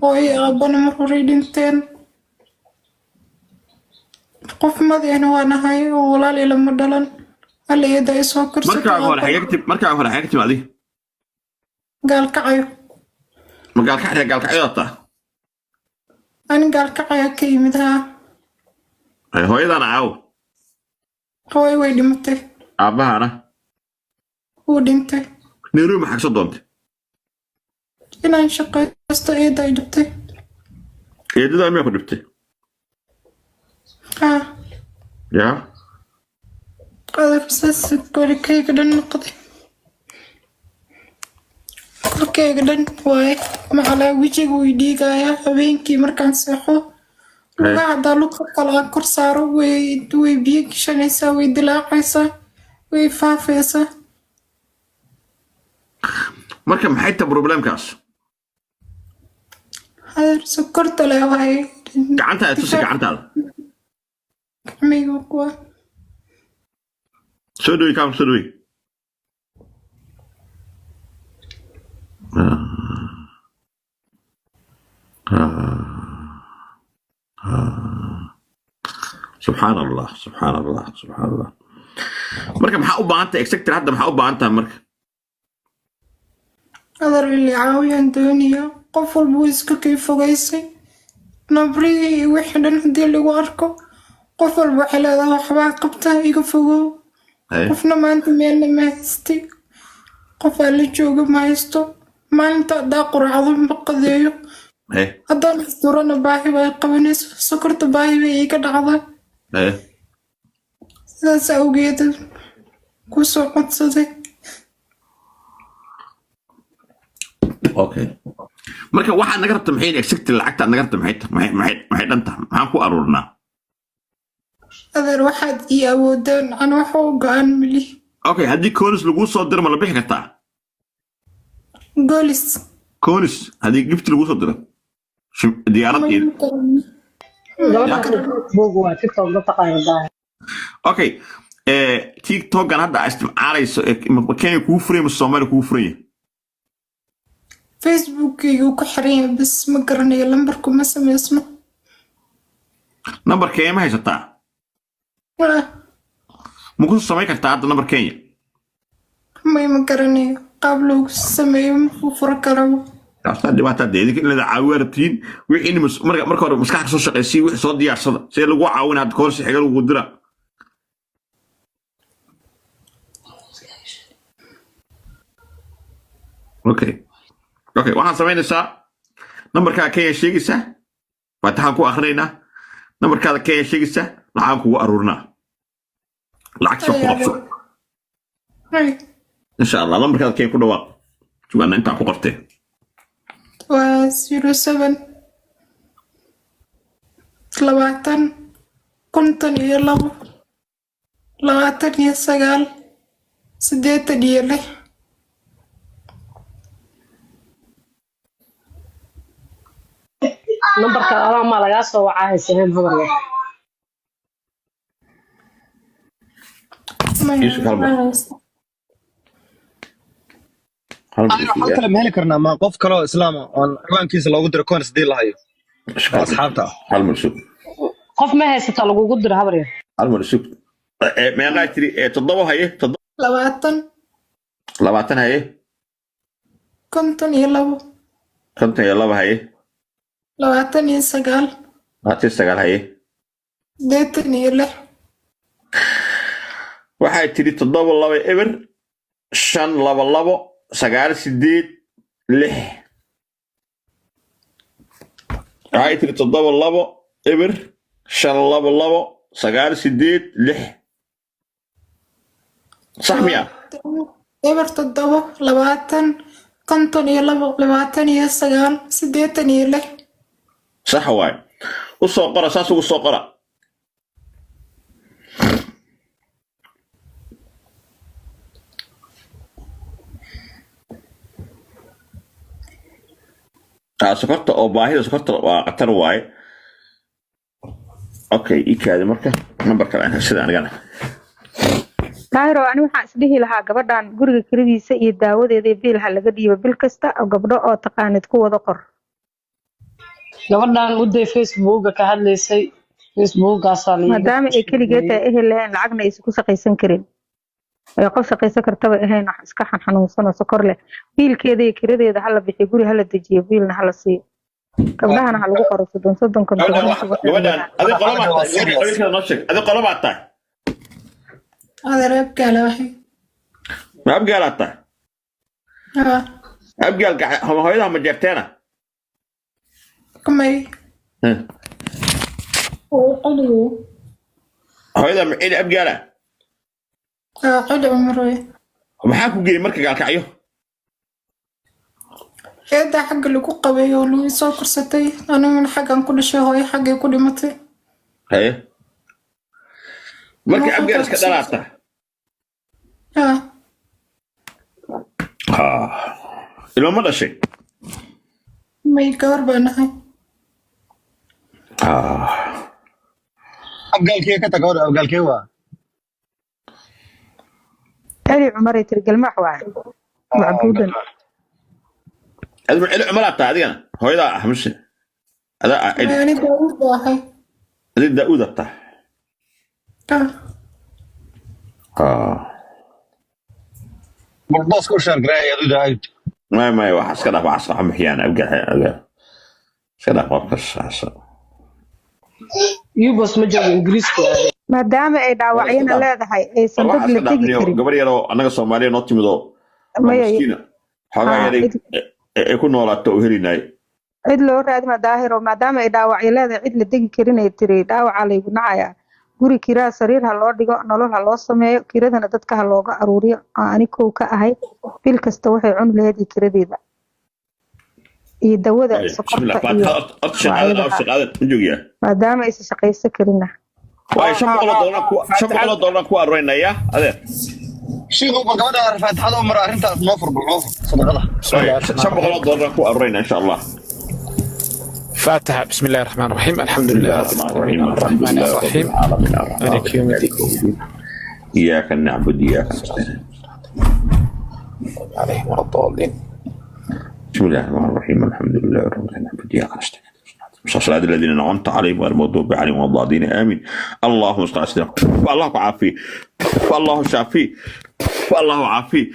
hooyo aabana mar horey dhinteen qof madaxna waan ahay oo walaal ilama dhalan hal eeda ay soo markaa hore xagee adi gaalkacayo gaalkacyo taa ani gaalkacaya ka yimid haa hooyadana aaw hooyo way dhimatay aabahana wuu dhintay nairobi maxaa kasoo doontay inaan shaqaysto eeda ay dhibtay eedada miyaa ku dhibtay haa yaa qadarsaas korkeyga dhan noqday korkeyga dhan waaye macalaa wejiga way dhiigayaa habeenkii markaan seexo lugaha hadaa lugta kale aan kor saaro way biyo gashanaysaa way dilaacaysaa way faafaysaa marka maxay tahay problemkaas hadar sokorta leh waaye gacantaada tusi gacantaada gacmayga kuwa soo dhawi kaam soo dhawi سبحان الله marka maxaa u baahan tahay exactly hadda maxaa u baahan tahay marka hadar ili caawiyaan doonaya qof walba wuu iska kii fogaysay nabrihii iyo wixii dhan haddii lagu arko qof walba waxay leedahay waxbaa qabta iga fogow qofna maanta meelna ma haystay qof aan la jooga ma haysto maalinta haddaa quraacdo ma qadeeyo haddaan isdurana baahi bay qabanayso sokorta baahi bay iiga dhacdaa sidaas awgeed ku soo codsaday okay marka waxaad naga rabta maxay exactly lacagtaad naga rabta maxay dhan tahay maxaan ku aruurnaa adeer waxaad ii awoodaan aan waxa u go-aan mali okay haddii koonis laguu soo diro ma la bixi kartaa goolis koonis haddii gifti laguu soo diro diyaarad okay tiktokan hadda isticmaalayso kenya kugu furan ma soomaaliya kugu furan yahay facebookaygu ku xiran yahay bas ma garanayo lambarku ma samaysno nambar kenya ma haysataa ma ku samayn kartaa hadda nambar kenya may ma garanayo qaab loogu sameeyo ma ku fura karabo taastaa dhibaataa dee idinka inaad caawiyaa rabtiin wixii marka hore maskaxda soo shaqaysii wixii soo diyaarsada see lagu caawina hadda koorsi xiga lagu dira okay waxaan samaynaysaa nambarkaa kenya sheegaysaa faataxaan ku akhrinaynaa nambarkaada kenya sheegaysaa lacaan kugu aruurinaa lacagta ku qabso insha allah nambarkaada kenya ku dhawaaq sugaana intaan ku qortee waa 07 20 52 29 86 numberka adaa ma laga soo wacaa haysan habar yar kala meel karnaa ma qof kale oo islaam ah oo ciwaankiisa loogu diro coins dii lahayo asxaabta hal mar sug qof ma haysta lagu diro habar yar hal mar sug meeqa tiri 7 haye 20 haye 52 haye 29 haye 86 waxay tiri 7 eber 5 2 9 8 6 waxay tiri 7 eber 5 2 9 8 6 صح ميا eber 7 20 52 29 86 صح واي وسو قرا ساس وسو قرا سكرت او باهي سكرت قطر واي اوكي ايكادي marka numberka aan sida aniga taayro ani waxa isdhihi lahaa gabadhan guriga kiradiisa iyo daawadeeda biil ha laga dhiibo bil kasta oo gabdho oo taqaanid ku wada qor gabadhan u day Facebook ka hadlaysay Facebook gaasal maadaama ay keligeed tahay ehel lahayn lacagna aysan ku shaqaysan karin ay qof shaqaysan kartaba ahayn wax iska xanuunsan oo sokor leh biilkeeda iyo kiradeeda hala bixiyo guri hala dejiyo biilna hala siiyo gabdhahana ha lagu qoro soddon konton gabadhan adi qolobaad tahay adeer abgaala waxay ma abgaalaad tahay abgaalka hooyadaha ma jeerteena kamay qoliyo hooyada macili abgaala qoli umroy maxaa ku geeyay marka gaalkacyo eeda xagga lagu qabay oo lagu soo korsatay aniguna xaggan ku dhashay hooyo xaggay ku dhimatay haye marka abgaal iska dhalaata ilmo ma dhashay may gabar baa nahay abgaalkee ka taga abgaalkee waa علي عمري ترجل محوى معبودا هذا من علي عمرات هذه أنا هو إذا أحمش هذا يعني داود واحد هذا داود أبتاه بالباص كل شهر قراية يا داود ما يوحش كذا وحش عم حيانا أبقى كذا وقص يوبس مجال إنجليزي maadaama ay dhaawacayna leedahay aysan dad la tegi karin gabar yar oo anaga Soomaaliya noo timido miskiina xagaa yar ay ku noolaato oo helinay cid loo raadima daahiro maadaama ay dhaawacay leedahay cid la tegi karin ay tiri dhaawaca la igu nacaya guri kiraa sariir ha loo dhigo nolol ha loo sameeyo kiradana dadka ha looga aruuriyo anigoo ka ahay bil kasta waxay cun lahayd kiradeeda iyo dawada sokorta iyo maadaama ay shaqaysan karina واي $500 ku aroynaya adeer sheego gabadha faataxada umar arinta noofur بالنوفر صدقه $500 ku aroynaya insha Allah فاتحة بسم الله الرحمن الرحيم الحمد لله الرحمن الرحيم مالك يوم الدين إياك نعبد إياك نستعين عليهم ولا الضالين بسم الله الرحمن الرحيم الحمد لله رب العالمين نعبد إياك نستعين صراط الذين أنعمت عليهم غير المغضوب عليهم ولا الضالين آمين اللهم صل على سيدنا والله عافي والله شافي والله عافي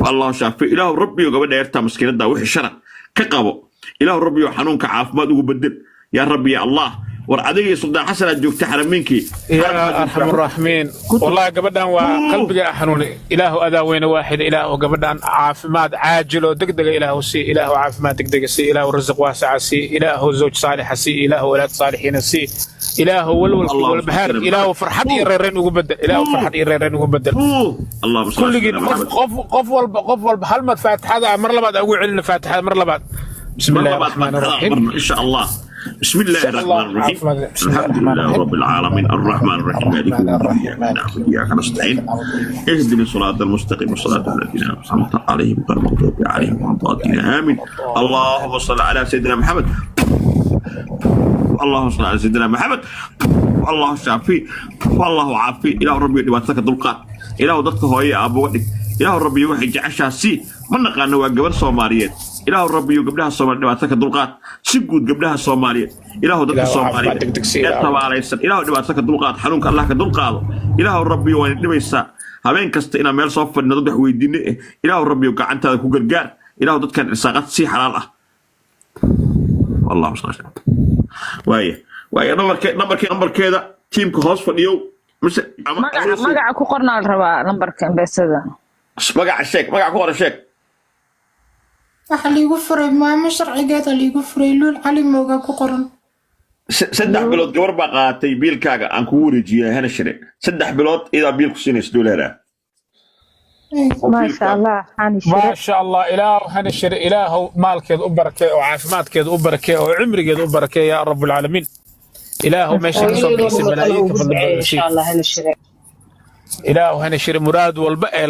والله شافي إله ربي وقبل يرتى مسكين دا وحي شرع كقبو إله ربي وحنونك عافماد وبدل يا ربي يا الله ورعدي صدق حسن جوك حرمينك يا أرحم الراحمين والله قبلنا وقلبي أحنوني إله أذا وين واحد إله قبلنا عافماد عاجل ودقدق إله سي إله عافماد دقدق سي إله رزق واسع سي إله زوج صالح سي إله ولاد صالحين سي إله والبهار إله فرحت يرين وبدل إله فرحت يرين وبدل الله كل جد قف هل ما فاتح هذا مرة بعد أقول علنا فاتح هذا مرة بعد بسم الله الرحمن الرحيم إن شاء الله بسم الله الرحمن الرحيم الحمد لله رب العالمين الرحمن الرحيم مالك يوم الدين نعبد إياك نستعين اهدنا الصراط المستقيم صراط الذين أنعمت عليهم غير المغضوب عليهم ولا الضالين آمين اللهم صل على سيدنا محمد اللهم صل على سيدنا محمد والله شافي والله عافي إله ربي دباتك دلقات إله ضدك هو أبو ودك إله ربي وحي جعشها سي من نقانا وقبل صوماليات إله ربي قبلها الصوماليات دباتك دلقات سجود قبلها الصوماليات إله ضدك الصوماليات إله دباتك دلقات حنونك الله كدلقات إله ربي وين دبيسا هبين كست إنا ميل صوف النضح ويدين إله ربي وقعنت هذا كوغرغار إله ضدك الإرساقات سي حلال والله مش ناشر واي نمبر كذا تيمك هوس فديو مش magaca ku qornaa rabaa lambarka ambassador magaca ku qor sheeg waxa liigu furay maamo sharcigeeda liigu furay luul cali mooga ku qoran 3 bilood gabar baa qaatay biilkaaga aan kugu wareejiyay hana shire 3 bilood ida biil ku siinayso dowladda ما شاء الله هاني ما شاء الله إله هنشر إله مالك وبركة وعافماتك وبركة وعمرك وبركة يا رب العالمين إله ما شاء الله إن شاء الله هنشر إله هنشر مراد والبقى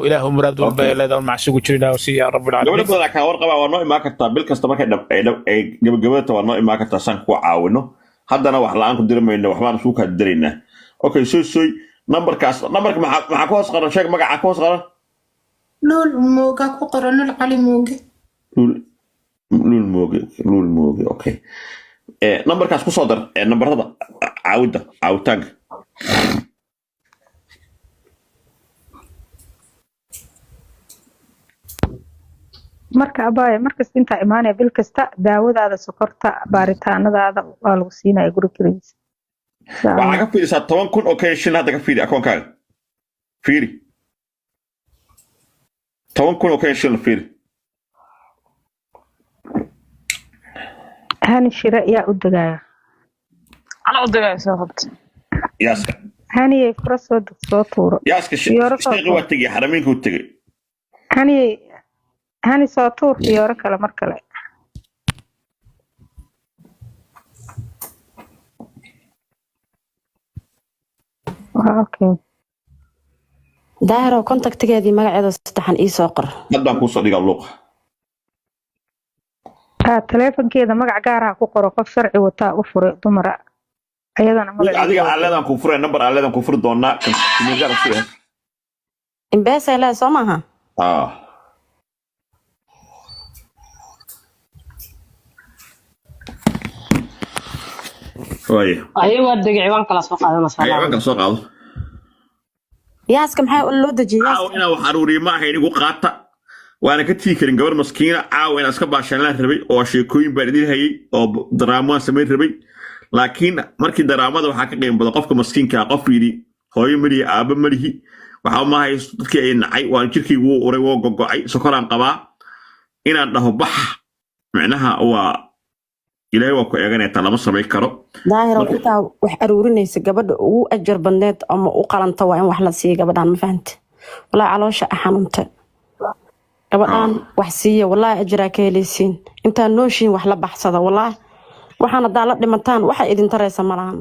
إله مراد والبقى إله مع سوق ترينا وسي يا رب العالمين قبل كذا كان ورقة ورنوي ما كتب بالكستر ما كتب قبل ورنوي ما كتب سانك وعاونه هذا أنا وحلا عنكم دري منه وحنا سوق هالدرينا أوكي سوي نمبرك مع كوس قرن شيك مع كوس قرن لول موجا كقرن العلي موجي لول لول موجي اوكي نمبر كاس كصدر نمبر هذا عاودة marka abaaye markas inta imaanaya bil kasta daawadaada sokorta baaritaanadaada waa lagu siinaya guri kiriis waxaa ka fiirisaa 10,000 oo kashil hadda ka fiiri akoonkaaga fiiri 10,000 oo kashil fiiri hani shira yaa u dagaya أنا أودع سافرت yaaska hani ay fura soo tuuro yaaska shaqo waa tagay xarameynku u tagay hani soo tuur fiyooro kale mar kale okay daahiro contactigeedii magaceeda saddexan ii soo qor haddaan kuu soo dhigaa luuqa telefonkeeda magac gaar ah ku qoro qof sharci wataa u furay dumara ayadana magac adiga aaleedan ku furay number aaleedan ku furi doonaa kimigara soo imbesa la soo maaha waaye ayaga degay waan kala soo qaadana ayaan kala soo qaado yaaska maxay loo dajiyay ina wax aruuriyo ma ahayn igu qaata waana ka tii karin gabar maskiina caawa in aska baashan la rabay oo sheekooyin baan idin hayay oo drama sameey rabay laakiin markii daraamada waxa ka qeyn badan qofka maskiinka qof yiri hooyo mari aaba marihi waxa ma haysto dadkii ay nacay waan jirkii uu uray oo gogo'ay sokoraan qabaa inaan dhaho bax macnaha waa ilaahay waa ku eeganayta lama sameey karo daahiro inta wax aruurinaysa gabadha ugu ajar badneed ama u qalanta waa in wax la siiyo gabadhan ma fahanta walaa caloosha xanuunta gabadhan wax siiyo walaa ajra ka helaysiin inta nooshin wax la baxsada walaa waxaana daala dhimataan waxa idin taraysa malahan